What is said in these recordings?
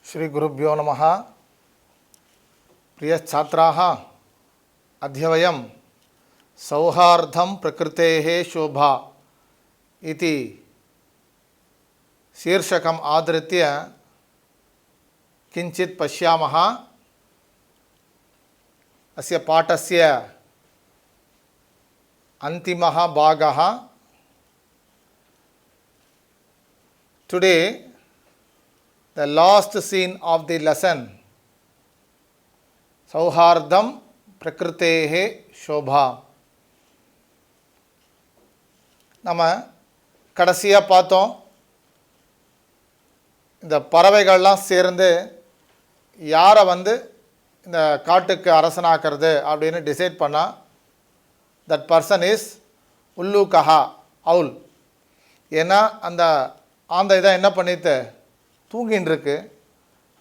श्री गुरुभ्यो नमः। प्रिय छात्राः, अद्य वयं सौहार्दं प्रकृतेः शोभा इति शीर्षकम् आधृत्य किञ्चित् पश्यामः। अस्य पाठस्य अन्तिमः भागः। Today the last scene of the lesson, Sauhardam Prakrutehe Shobha. நம்ம கடைசியாக பார்த்தோம், இந்த பறவைகள்லாம் சேர்ந்து யாரை இந்த காட்டுக்கு அரசனாக்கிறது அப்படின்னு டிசைட் பண்ணால், தட் பர்சன் இஸ் உல்லூகஹா, அவுல். ஏன்னா அந்த ஆந்தை தான் என்ன பண்ணிட்டு தூங்கின்னு இருக்கு,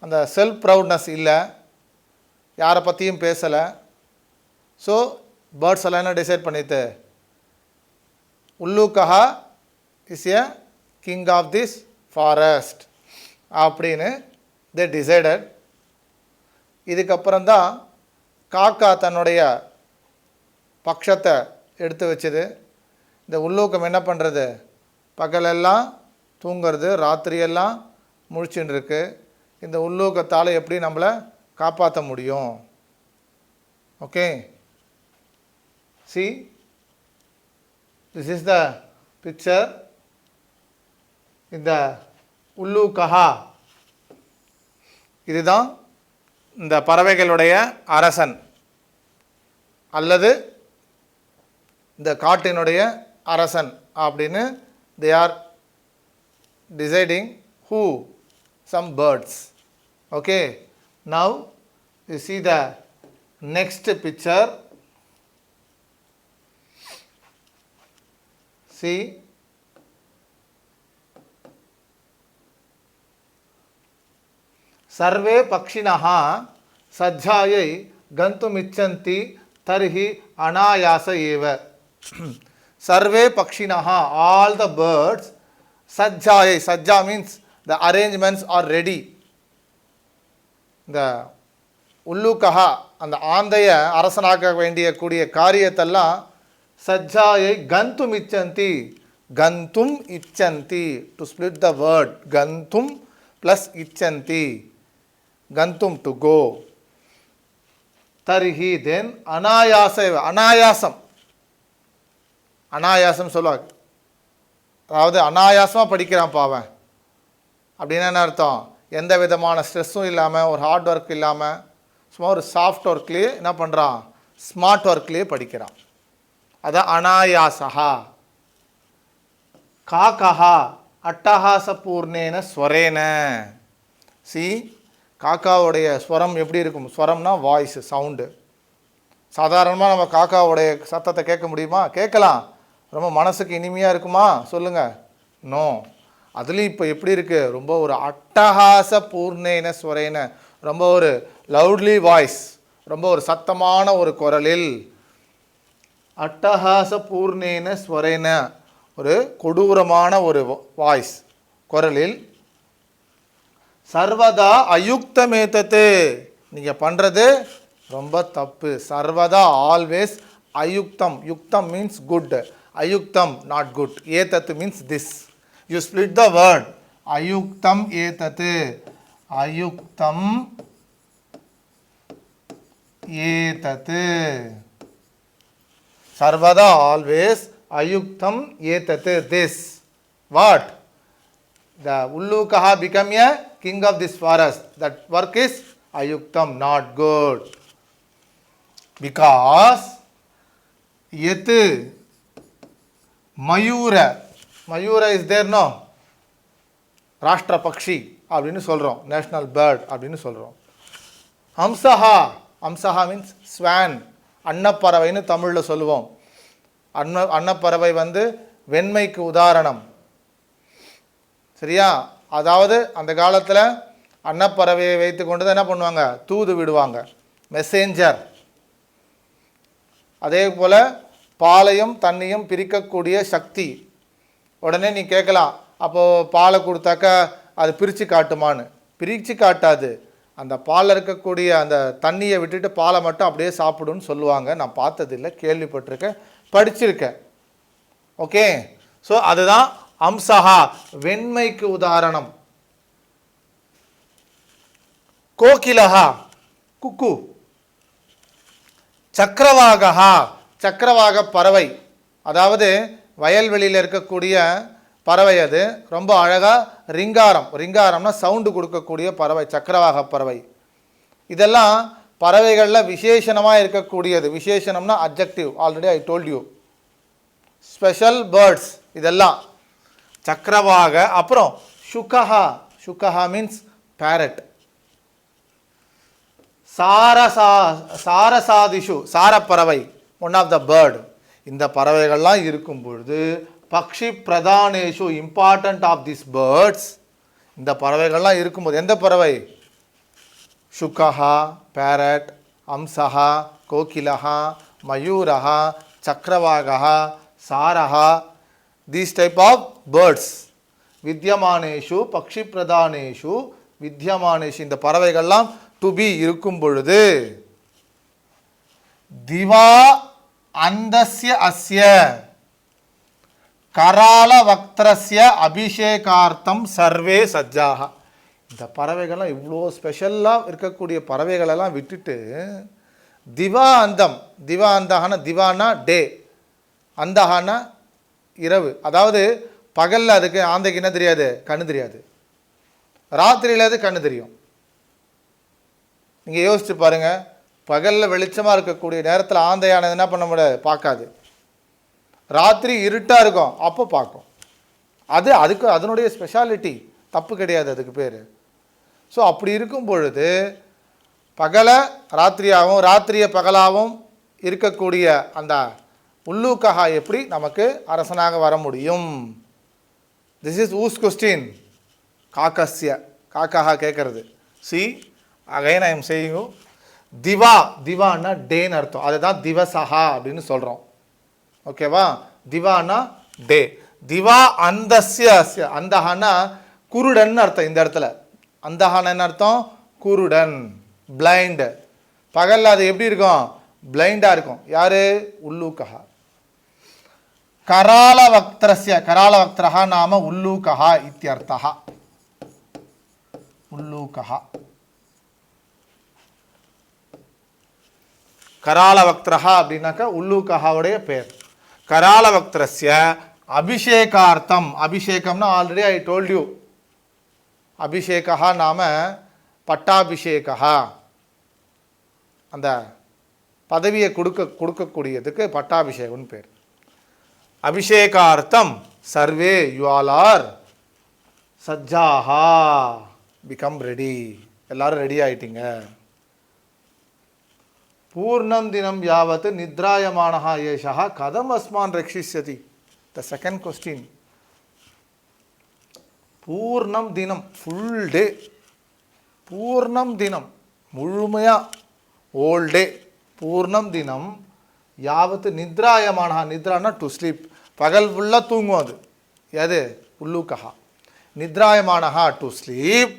அந்த செல்ஃப் ப்ரவுட்னஸ் இல்லை, யாரை பற்றியும் பேசலை. ஸோ பேர்ட்ஸ் எல்லாம் என்ன டிசைட் பண்ணிட்டு, உல்லூகஹா is a king of this forest அப்படின்னு தே டிசைடட். இதுக்கப்புறம்தான் காக்கா தன்னுடைய பட்சத்தை எடுத்து வச்சுது. இந்த உல்லூக்கம் என்ன பண்ணுறது, பகலெல்லாம் தூங்கிறது, ராத்திரியெல்லாம் முழிச்சுன்னு இருக்கு. இந்த உல்லூக்கத்தால் எப்படி நம்மளை காப்பாற்ற முடியும்? Okay, see, this is the picture. இந்த உல்லூகஹா இதுதான் இந்த பறவைகளுடைய அரசன் அல்லது இந்த காட்டினுடைய அரசன் அப்படின்னு they are deciding who, some birds. Okay, now you see the next picture. See, सर्वे पक्षिणः सज्जायै गन्तुमिच्छन्ति तर्हि अनायास एव. सर्वे पक्षिणः, all the birds, sajjayai, sajja means the arrangements are ready. இந்த உல்லூகஹா அந்த ஆந்தைய அரசனாக்க வேண்டிய கூடிய காரியத்தெல்லாம் சஜ்ஜாயை கந்தும் இச்சந்தி, கந்தும் இச்சந்தி, டு ஸ்பிளிட் த வேர்ட் கந்தும் ப்ளஸ் இச்சந்தி, கந்தும் டு கோ. தர்ஹி தென் அனாயாச, அனாயாசம், அனாயாசம் சொல்லுவாங்க, அதாவது அனாயாசமாக படிக்கிறான் பாவன் அப்படின்னா என்ன அர்த்தம், எந்த விதமான ஸ்ட்ரெஸ்ஸும் இல்லாமல், ஒரு ஹார்ட் ஒர்க் இல்லாமல், சும்மா ஒரு சாஃப்ட் ஒர்க்லேயே என்ன பண்ணுறான், ஸ்மார்ட் ஒர்க்லேயே படிக்கிறான். அதான் அனாயாசா. காக்கஹா அட்டஹாச பூர்ணேன ஸ்வரேன. சி, காக்காவுடைய ஸ்வரம் எப்படி இருக்கும்? ஸ்வரம்னா வாய்ஸ், சவுண்டு. சாதாரணமாக நம்ம காக்காவுடைய சத்தத்தை கேட்க முடியுமா? கேட்கலாம். ரொம்ப மனசுக்கு இனிமையாக இருக்குமா? சொல்லுங்கள், நோ. அதுலேயும் இப்போ எப்படி இருக்குது, ரொம்ப ஒரு அட்டஹாச பூர்ணேன ஸ்வரேன, ரொம்ப ஒரு லவுட்லி வாய்ஸ், ரொம்ப ஒரு சத்தமான ஒரு குரலில், அட்டஹாச பூர்ணேன ஸ்வரேன, ஒரு கொடூரமான ஒரு வாய்ஸ், குரலில், சர்வதா அயுக்தமேதத்து, நீங்கள் பண்ணுறது ரொம்ப தப்பு. சர்வதா, ஆல்வேஸ், அயுக்தம், யுக்தம் மீன்ஸ் குட், அயுக்தம் நாட் குட், ஏதத்து means this. You split the word, அயுக்தம் ஏதத்து, அயுக்தம் ஏதத்து, சர்வதா ஆல்வேஸ், அயுக்தம் ஏதத்து this. What? The Ullukaha become a king of this forest. That work is ayuktam, not good. Because yet mayura, mayura is there, no? ராஷ்டிர பக்ஷி அப்படின்னு சொல்கிறோம், நேஷ்னல் பேர்ட் அப்படின்னு சொல்கிறோம். ஹம்சஹா, ஹம்சஹா மீன்ஸ் ஸ்வான், அன்னப்பறவைன்னு தமிழில் சொல்லுவோம். அன்னப்பறவை வெண்மைக்கு உதாரணம், சரியா? அதாவது அந்த காலத்தில் அன்னப்பறவையை வைத்து கொண்டு தான் என்ன பண்ணுவாங்க, தூது விடுவாங்க, மெசேஞ்சர். அதே போல் பாலையும் தண்ணியும் பிரிக்கக்கூடிய சக்தி. உடனே நீ கேட்கலாம், அப்போது பாலை கொடுத்தாக்கா அது பிரித்து காட்டுமான்னு. பிரித்து காட்டாது. அந்த பாலில் இருக்கக்கூடிய அந்த தண்ணியை விட்டுட்டு பாலை மட்டும் அப்படியே சாப்பிடுன்னு சொல்லுவாங்க. நான் பார்த்ததில்லை, கேள்விப்பட்டிருக்கேன், படிச்சிருக்கேன். ஓகே, ஸோ அதுதான் அம்சஹா, வெண்மைக்கு உதாரணம். கோகிலஹா, குக்கு. சக்கரவாகா, சக்கரவாக பறவை, அதாவது வயல்வெளியில் இருக்கக்கூடிய பறவை. அது ரொம்ப அழகாக ரிங்காரம், ரிங்காரம்னா சவுண்டு கொடுக்கக்கூடிய பறவை, சக்கரவாக பறவை. இதெல்லாம் பறவைகளில் விசேஷணமாக இருக்கக்கூடியது. விசேஷணம்னா objective, already I told you. Special birds இதெல்லாம் சக்கரவாக. அப்புறம் சுகஹா, சுகஹா மீன்ஸ் பேரட். சாரசாதிஷு, சாரப்பறவை, ஒன் ஆஃப் த பேர்டு. இந்த பறவைகள்லாம் இருக்கும் பொழுது பக்ஷி பிரதானேஷு, இம்பார்ட்டன்ட் ஆஃப் திஸ் பேர்ட்ஸ், இந்த பறவைகள்லாம் இருக்கும்போது எந்த பறவை? சுகஹா பேரட், அம்சஹா கோகிலஹா, மயூரஹா, சக்கரவாகா, சாரஹா, தீஸ் டைப் ஆஃப் பேர்ட்ஸ். வித்யமானேஷு பக்ஷி பிரதானேஷு வித்யமானேஷு, இந்த பறவைகள்லாம் டு பி இருக்கும் பொழுது திவா அந்தஸ்ய அஸ்ய கரால வக்திரஸ்ய அபிஷேகார்த்தம் சர்வே சஜ்ஜாக. இந்த பறவைகள்லாம் இவ்வளோ ஸ்பெஷலாக இருக்கக்கூடிய பறவைகளெல்லாம் விட்டுட்டு திவா அந்தம், திவா அந்தஹான, திவானா டே, அந்தஹானா இரவு. அதாவது பகலில் அதுக்கு ஆந்தைக்கு என்ன தெரியாது? கண்ணு தெரியாது. ராத்திரியில் அது கண்ணு தெரியும். நீங்கள் யோசிச்சு பாருங்கள், பகலில் வெளிச்சமாக இருக்கக்கூடிய நேரத்தில் ஆந்தையானது என்ன பண்ண முடியாது? பார்க்காது. ராத்திரி இருட்டாக இருக்கும், அப்போ பார்க்கும். அதுக்கு அதனுடைய ஸ்பெஷாலிட்டி, தப்பு கிடையாது, அதுக்கு பேர். ஸோ அப்படி இருக்கும் பொழுது பகலை ராத்திரியாகவும் ராத்திரியை பகலாகவும் இருக்கக்கூடிய அந்த உள்ளூக்கஹா எப்படி நமக்கு அரசனாக வர முடியும்? This is whose question. காக்கஸ்ய, காக்கஹா கேட்கறது. See again I am saying, திவா, திவான்னா டேன்னு அர்த்தம். அதுதான் திவசஹா அப்படின்னு சொல்கிறோம். ஓகேவா? திவானா டே. திவா அந்தஸ்ய அஸ்ய, அந்தஹானா குருடன் அர்த்தம். இந்த இடத்துல அந்தஹானா என்ன அர்த்தம்? குருடன், பிளைண்ட். பகலில் அது எப்படி இருக்கும்? பிளைண்டாக இருக்கும். யாரு? உள்ளூக்கஹா. கரால வக்திரஸ்ய, கரால வக்திரஹா நாம உள்ளூக்கஹா இத்யர்த்தஹா. உள்ளூக்கஹா கரால வக்திரஹா அப்படின்னாக்கா உள்ளூக்கஹாவுடைய பேர். கரால வக்திரஸ்ய அபிஷேகார்த்தம், அபிஷேகம்னா ஆல்ரெடி ஐ டோல்ட் யூ. அபிஷேகா நாம பட்டாபிஷேகா, அந்த பதவியை கொடுக்கக்கூடியதுக்கு பட்டாபிஷேகம்னு பேர். அபிஷேகார்த்தம் சர்வே, யூ ஆல் ஆர் சஜ்ஜாஹா, பிகம் ரெடி, எல்லாரும் ரெடி ஆயிட்டீங்க. பூர்ணம் தினம் யாவத் நித்ராயமானஹா ஏஷா கதம் அஸ்மான் ரக்ஷிஷ்யதி. The second question. பூர்ணம் தினம், ஃபுல் டே. பூர்ணம் தினம் முழுமையாக, ஓல் டே. பூர்ணம் தினம் யாவத்து நித்ராயமானஹா, நித்ரானா டு ஸ்லீப், பகல் ஃபுல்லாக தூங்கும் அது. எது? உள்ளூக்கஹா. நித்ராயமானஹா டு ஸ்லீப்.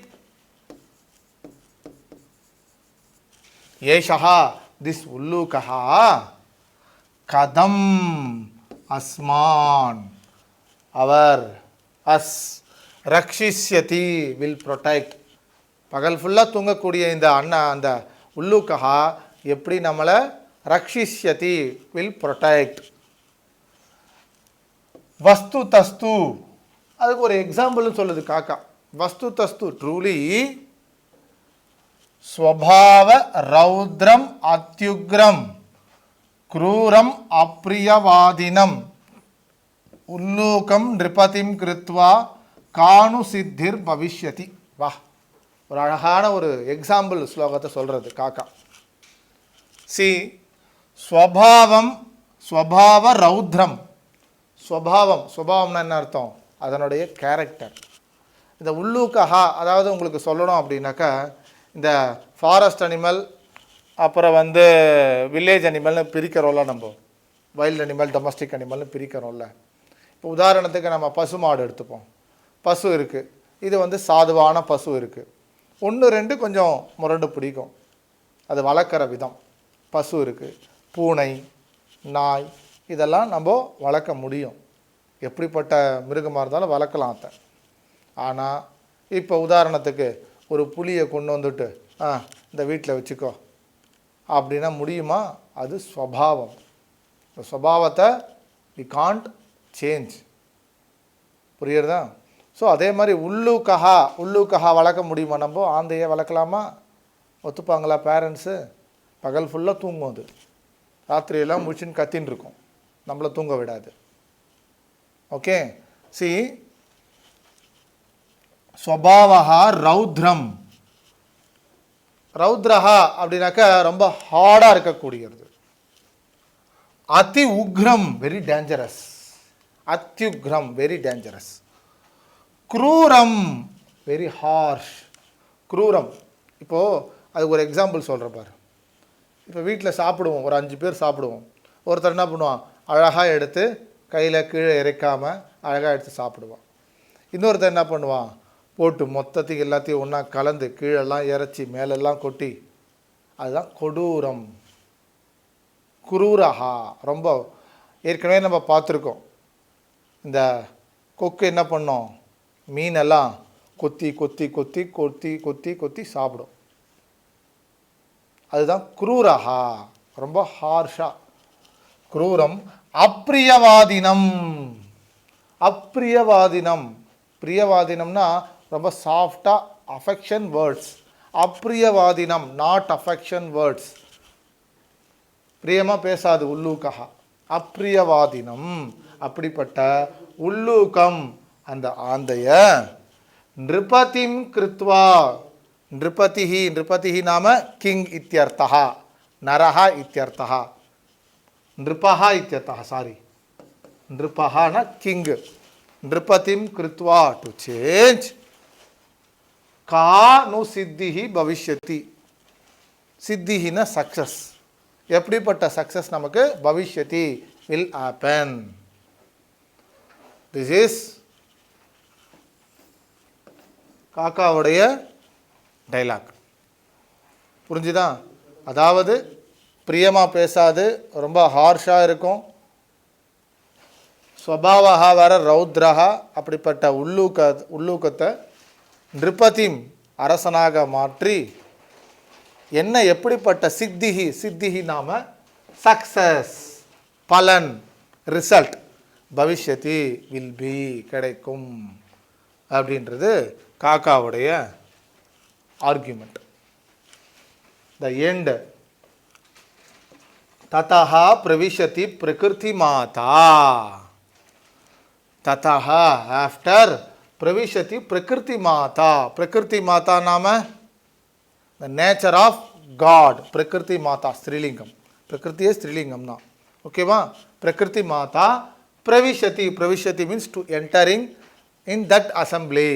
ஏஷா திஸ் உள்ளூக்கஹா கதம் அஸ்மான், அவர், அஸ், ரக்ஷிஷ்யதி வில் ப்ரொடெக்ட். பகல் ஃபுல்லாக தூங்கக்கூடிய இந்த அந்த உள்ளூக்கஹா எப்படி நம்மளை ரக்ஷிஷ்யதி, வில் ப்ரொடெக்ட். வஸ்து தஸ்து, அதுக்கு ஒரு எக்ஸாம்பிள்னு சொல்லுது காக்கா. வஸ்து தஸ்து ட்ரூலி ஸ்வபாவ ரௌத்ரம் அத்யுக்ரம் க்ரூரம் அப்ரியவாதினம் உள்ளூக்கம் நிருபதிம் கிருத்வா காணு சித்திர் பவிஷ்யதி. வா, ஒரு அழகான ஒரு எக்ஸாம்பிள் ஸ்லோகத்தை சொல்கிறது காக்கா. சி ஸ்வபாவம், ஸ்வபாவ ரௌத்ரம். ஸ்வபாவம், ஸ்வபாவம்னா என்ன அர்த்தம்? அதனுடைய கேரக்டர். இந்த உள்ளூக்கஹா, அதாவது உங்களுக்கு சொல்லணும் அப்படின்னாக்கா, இந்த ஃபாரஸ்ட் அனிமல் அப்புறம் வில்லேஜ் அனிமல்னு பிரிக்கிறோம்ல, நம்ம வைல்டு அனிமல் டொமஸ்டிக் அனிமல்னு பிரிக்கிறோம்ல. இப்போ உதாரணத்துக்கு நம்ம பசு மாடு எடுத்துப்போம். பசு இருக்குது, இது சாதுவான பசு இருக்குது. ஒன்று ரெண்டு கொஞ்சம் முரண்டு பிடிக்கும். அது வளர்க்குற விதம். பசு இருக்குது, பூனை, நாய், இதெல்லாம் நம்ம வளர்க்க முடியும். எப்படிப்பட்ட மிருகமாக இருந்தாலும் வளர்க்கலாம் அதை. ஆனால் இப்போ உதாரணத்துக்கு ஒரு புலியை கொண்டு வந்துட்டு இந்த வீட்டில் வச்சுக்கோ அப்படின்னா முடியுமா? அது ஸ்வபாவம். இந்த ஸ்வபாவத்தை வி காண்ட் சேஞ்ச். புரியுறதா? ஸோ அதே மாதிரி உள்ளூக்கஹா வளர்க்க முடியுமா? நம்ம ஆந்தையை வளர்க்கலாமா? ஒத்துப்பாங்களா பேரண்ட்ஸு? பகல் ஃபுல்லாக தூங்கும், அது ராத்திரியெல்லாம் முடிச்சுன்னு கத்தின்னு இருக்கும், நம்மளை தூங்க விடாது. Okay, C ஸ்வபாவஹா ரௌத்ரம். ரௌத்ரஹா அப்படின்னாக்கா ரொம்ப ஹார்டாக இருக்கக்கூடியது. அதி உக்ரம், வெரி டேஞ்சரஸ். அத்யுக்ரம், வெரி டேஞ்சரஸ். க்ரூரம், வெரி ஹார்ஷ். க்ரூரம், இப்போது அதுக்கு ஒரு எக்ஸாம்பிள் சொல்கிறேன் பாரு. இப்போ வீட்டில் சாப்பிடுவோம், ஒரு 5 பேர் சாப்பிடுவோம். ஒருத்தர் என்ன பண்ணுவான், அழகாக எடுத்து கையில் கீழே இறைக்காமல் அழகாக எடுத்து சாப்பிடுவான். இன்னொருத்தர் என்ன பண்ணுவான், போட்டு மொத்தத்துக்கு எல்லாத்தையும் ஒன்றா கலந்து கீழெல்லாம் இறைச்சி மேலெல்லாம் கொட்டி. அதுதான் கொடூரம், குரூரஹா. ரொம்ப ஏற்கனவே நம்ம பார்த்துருக்கோம், இந்த கொக்கு என்ன பண்ணோம், மீனெல்லாம் கொத்தி கொத்தி கொத்தி கொத்தி கொத்தி கொத்தி சாப்பிடும். அதுதான் குரூரஹா, ரொம்ப ஹார்ஷா. குரூரம். அப்பிரியவாதினம். அப்பிரியவாதினம், பிரியவாதினம்னா ரொம்ப சாஃப்டாக அஃபெக்ஷன் வேர்ட்ஸ். அப்பிரியவாதினம், நாட் அஃபெக்ஷன் வேர்ட்ஸ். பிரியமாக பேசாது உள்ளூக்கஹா. அப்பிரியவாதினம், அப்படிப்பட்ட உள்ளூக்கம் அந்த ஆந்தைய நிருபதிம் கிருத்வா. நிருபதிஹி, நிருபதிஹி நாம கிங் இத்யர்த்தஹா, நரஹா இத்யர்த்தஹா, நிருபஹா இத்யர்த்தஹா, சாரி, நிருபஹானா கிங். நிருபதிம் கிருத்வா, டு சேஞ்ச். கா நு சித்திஹி பவிஷ்யதி. சித்திஹினா சக்சஸ். எப்படிப்பட்ட சக்சஸ் நமக்கு பவிஷ்யதி, வில் ஹேப்பன். திஸ் இஸ் காக்காவுடைய டைலாக். புரிஞ்சுதா? அதாவது பிரியமாக பேசாது, ரொம்ப ஹார்ஷாக இருக்கும். ஸ்வபாவஹா வர ரௌத்ரஹா, அப்படிப்பட்ட உள்ளூக்கத்தை நிருபதிம் அரசனாக மாற்றி என்ன எப்படிப்பட்ட சித்திஹி. சித்திஹி நாம சக்சஸ், பலன், ரிசல்ட். பவிஷ்யதி, வில் பி, கிடைக்கும் அப்படின்றது காக்காவுடைய ஆர்கியூமெண்ட். The end. ததஹா பிரவிஷதி பிரகிருதி மாதா. ததஹா, ஆஃப்டர், பிரவிஷதி பிரகிருதி மாதா. பிரகிருதி மாதா நாம த நேச்சர் ஆஃப் காட். பிரகிருதி மாதா ஸ்ரீலிங்கம். பிரகிருத்தியே ஸ்ரீலிங்கம் தான். ஓகேவா? பிரகிருதி மாதா பிரவிஷதி. பிரவிஷதி means to entering in that assembly.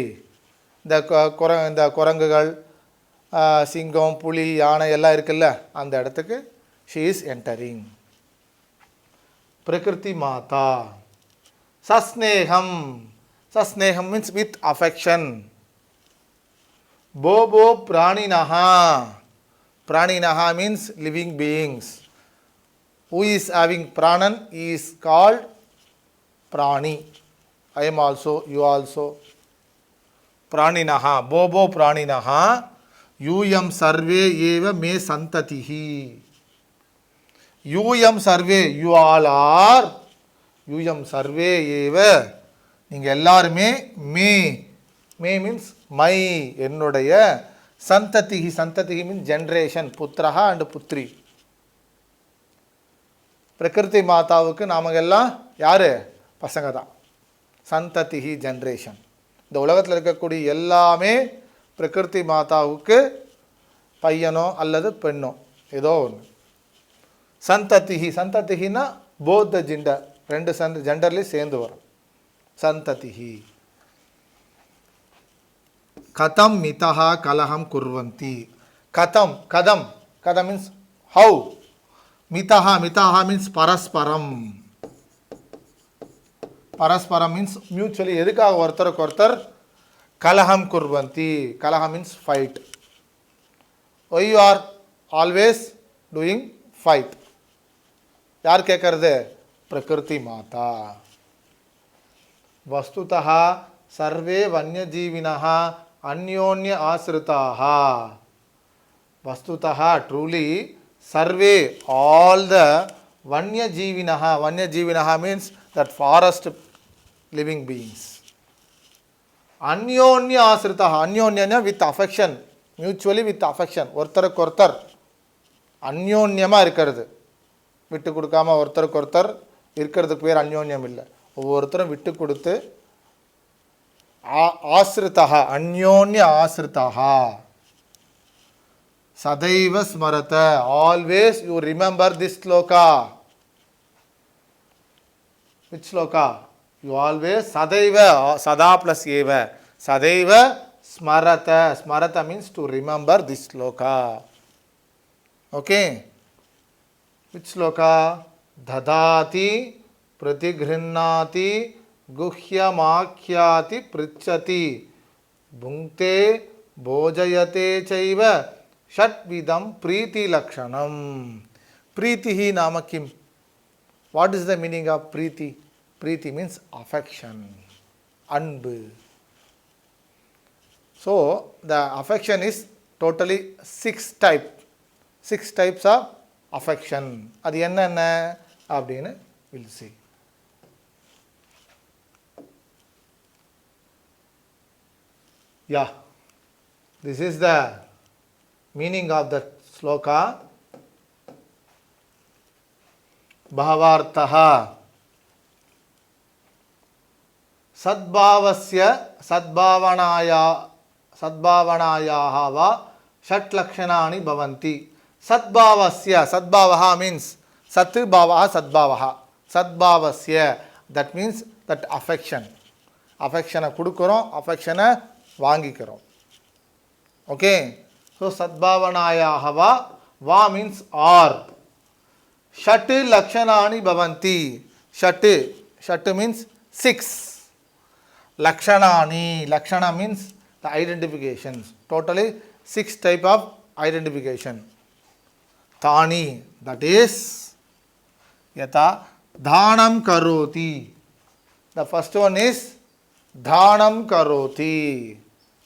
இந்த குரங்குகள், சிங்கம், புலி, யானை எல்லாம் இருக்குல்ல, அந்த இடத்துக்கு ஷீ இஸ் என்டரிங். பிரகிருதி மாதா. சஸ்நேகம். சஸ்நேகம் மீன்ஸ் வித் அஃபெக்ஷன். போபோ பிராணினஹா. பிராணினஹா means living beings. Who is having pranan is called prani. I am also, you also. Praninaha, bobo praninaha, yuyam sarve eva me santatihi. Yuyam sarve, you all are. Yuyam sarve eva, நீங்கள் எல்லாருமே மே. மே means my, என்னுடைய. சந்ததிஹி, சந்ததிஹி means generation, புத்திரஹா and Puthri. பிரகிருதி மாதாவுக்கு நாம எல்லாம் யார்? பசங்க தான். சந்ததிஹி, ஜென்ரேஷன். இந்த உலகத்தில் இருக்கக்கூடிய எல்லாமே பிரகிருதி மாதாவுக்கு பையனோ அல்லது பெண்ணோ ஏதோ ஒன்று. சந்ததிஹி, சந்ததிஹினா போத் த ஜெண்டர், ரெண்டு ஜெண்டர்லேயும் சேர்ந்து வரும். சந்ததிஹி. கதம் மிதஹா கலஹம் குர்வந்தி. கதம், கதம், கதம் மீன்ஸ் ஹவு. மிதஹா, மிதஹா மீன்ஸ் பரஸ்பரம். பரஸ்பரம் மீன்ஸ் மியூச்சுவலி. எதுக்காக ஒருத்தருக்கு ஒருத்தர் kalaham kurvanti. Kalaham means fight. Why you are always doing fight? यार क्या कर दे? प्रकृति माता. वस्तुतः सर्वे वन्यजीविनः अन्योन्य आश्रिताः. वस्तुतः truly survey all the वन्यजीविनः. वन्यजीविनः means that forest living beings. अन्योन्य आश्रिताः. अन्योन्य with affection, mutually with affection. ஒருத்தருக்கு ஒருத்தர் அந்யோன்யமா இருக்கிறது. விட்டு கொடுக்காம ஒருத்தருக்கு ஒருத்தர் இருக்கிறதுக்கு பேர் அந்யோன்யம் இல்லை. ஒவ்வொருத்தரும் விட்டு கொடுத்து ஆசிரிதः अन्योन्य आश्रितः. सदैव स्मरत. Always you remember this sloka. Which sloka? You always sadaiva, sada plus eva. Sadaiva smarata. Smarata means to remember this sloka. Okay. Which sloka? Dadati pratigrihnati guhyamakhyati prichati bhunkte bhojayate chaiva षट्विदम प्रीति लक्षणम. प्रीति ही नाम किम? What is the meaning of Preeti? Preeti means affection, anbu. So the affection is totally six types of affection. அது என்னென்ன அப்படின்னு we'll see. Yeah, this is the meaning of the sloka. भावार्थः सद्भावस्य सद्भावनायाः वा षट् लक्षणानि भवन्ति. सद्भावस्य, सद्भावः means सत् भावः सद्भावः. सद्भावस्य that means that affection. affection கொடுக்கிறோம், affection வாங்கிக்கிறோம். okay. So sadbhavanayaha va means or. Shat lakshanani bhavanti. Shat means 6. Lakshanani. Lakshana means the identifications. Totally 6 type of identification. Tani, that is yata dhanam karoti. The first one is dhanam karoti.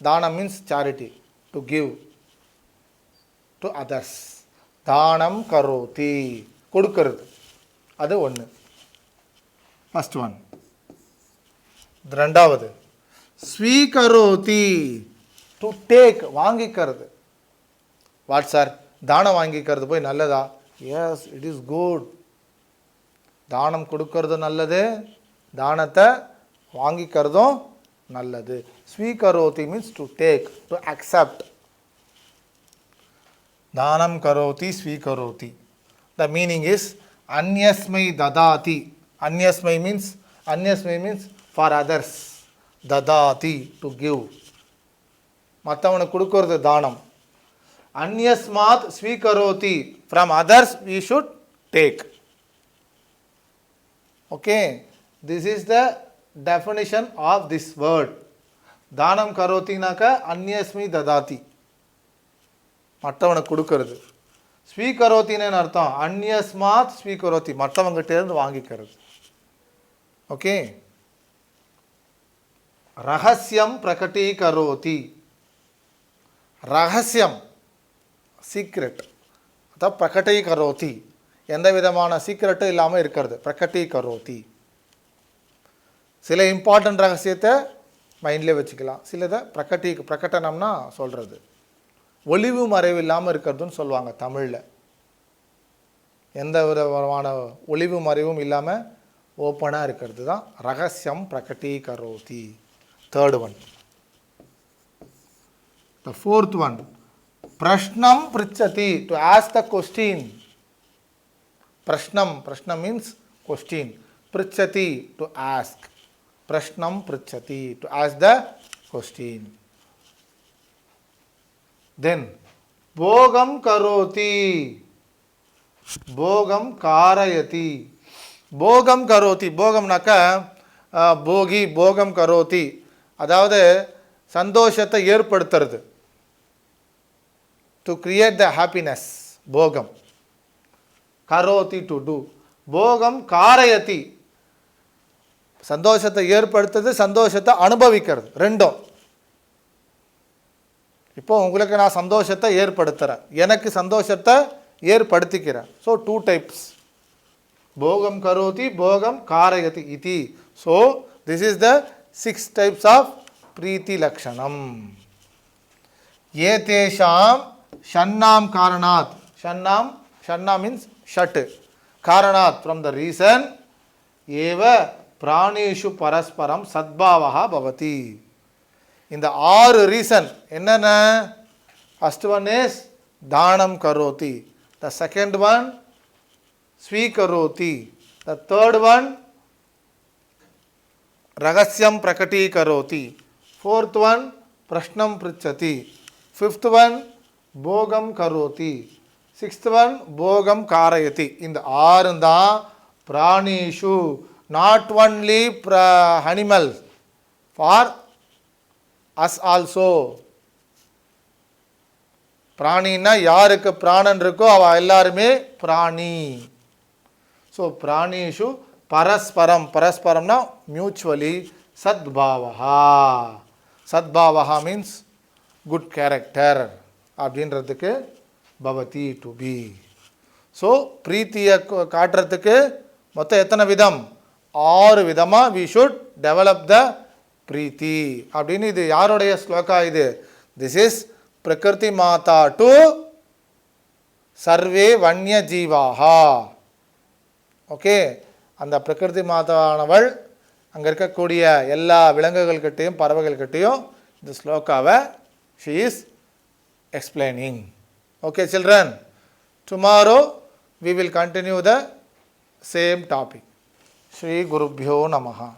Dhanam means charity, to give to others. தானம் கரோதி, கொடுக்கிறது. அது ஒன்று, first one. ரெண்டாவது ஸ்வீகரோதி, to take, வாங்கிக்கிறது. What sir, தானம் வாங்கிக்கிறது போய் நல்லதா? Yes, it is good. தானம் கொடுக்கறது நல்லது, தானத்தை வாங்கிக்கிறதும் நல்லது. ஸ்வீகரோதி means to take, to accept. दानम करोति स्वीकरोति. The meaning is अन्यस्मै ददाति. अन्यस्मै means for others. ददाति, to give. மற்றவனுக்கு கொடுக்கிறது தானம். अन्यस्मात् स्वीकरोति, from others we should take. Okay, this is the definition of this word. दानम करोति नाका अन्यस्मै ददाति, மற்றவனுக்கு கொடுக்கிறது. ஸ்வீகரோத்தின்னு அர்த்தம் அந்யஸ்மாத் ஸ்வீகரோத்தி, மற்றவங்கிட்ட இருந்து வாங்கிக்கிறது. ஓகே. ரகசியம் பிரகடீகரோதி. ரகசியம், சீக்ரெட், அதான் பிரகடீகரோதி. எந்த விதமான சீக்ரெட்டும் இல்லாமல் இருக்கிறது, பிரகடீகரோதி. சில இம்பார்ட்டன்ட் ரகசியத்தை மைண்ட்லேயே வச்சுக்கலாம், சிலதை பிரகடனம்னா சொல்கிறது. ஒளிவு மறைவு இல்லாமல் இருக்கிறதுன்னு சொல்லுவாங்க தமிழில். எந்த விதமான ஒளிவு மறைவும் இல்லாமல் ஓப்பனாக இருக்கிறது தான் ரகசியம் பிரகடீகரோதி. Third one. The fourth one, பிரஷ்னம் பிரிச்சதி, டு ஆஸ்க் த கொஸ்டின். பிரஷ்னம் மீன்ஸ் கொஸ்டின். பிரிச்சதி, டு ஆஸ்க். பிரஷ்னம் பிரிச்சதி, to ask the question. Then bhogam karoti, bhogam karayati. bhogam karoti, போகம்னாக்கா போகி, போகம் கரோதி, அதாவது சந்தோஷத்தை ஏற்படுத்துறது. டு கிரியேட் த ஹாப்பினஸ், போகம். கரோதி, டு டூ. போகம் காரயதி, சந்தோஷத்தை ஏற்படுத்துறது, சந்தோஷத்தை அனுபவிக்கிறது, ரெண்டும். இப்போ உங்களுக்கு நான் சந்தோஷத்தை ஏற்படுத்துகிறேன், எனக்கு சந்தோஷத்தை ஏற்படுத்திக்கிறேன். ஸோ 2 டைப்ஸ், போகம் கரோதி, போகம் காரயதி இதி. So this is the 6 types of பிரீத்தி லக்ஷணம். ஏதேஷாம் ஷன்னாம் காரணாத், ஷன்னா மீன்ஸ் ஷட், காரணாத் ஃப்ரம் த ரீசன், ஏவ பிராணேஷு பரஸ்பரம் சத்பாவஹா பவதி. இந்த 6 ரீசன் என்னென்ன? ஃபர்ஸ்ட் ஒன் இஸ் தானம் கரோதி, த செகண்ட் ஒன் ஸ்வீகரோதி, த தேர்ட் ஒன் ரகசியம் பிரகடீகரோதி, ஃபோர்த் ஒன் பிரஷ்னம் பிருச்சதி, ஃபிஃப்த் ஒன் போகம் கரோதி, சிக்ஸ்த் ஒன் போகம் காரயதி. இந்த 6 தான் பிராணீஷு, not only animal, for us also. பிராணின்னா யாருக்கு பிராணன் இருக்கோ அவ எல்லாருமே பிராணி. ஸோ பிராணீஷு பரஸ்பரம், பரஸ்பரம்னா மியூச்சுவலி, சத்பாவஹா. சத்பாவஹா மீன்ஸ் குட் கேரக்டர் அப்படின்றதுக்கு பவதி, டு பி. ஸோ பிரீத்தியை காட்டுறதுக்கு மொத்தம் எத்தனை விதம்? 6 விதமாக வி ஷுட் டெவலப் த பிரீத்தி அப்படின்னு. இது யாருடைய ஸ்லோகா இது? திஸ் இஸ் பிரகிருதி மாதா டு சர்வே வன்ய ஜீவாஹா. ஓகே, அந்த பிரகிருதி மாதாவானவள் அங்கே இருக்கக்கூடிய எல்லா விலங்குகள்கிட்டையும் பறவைகள்கிட்டையும் இந்த ஸ்லோகாவை she is explaining. Okay children, tomorrow we will continue the same topic. Shri Gurubhyo Namaha.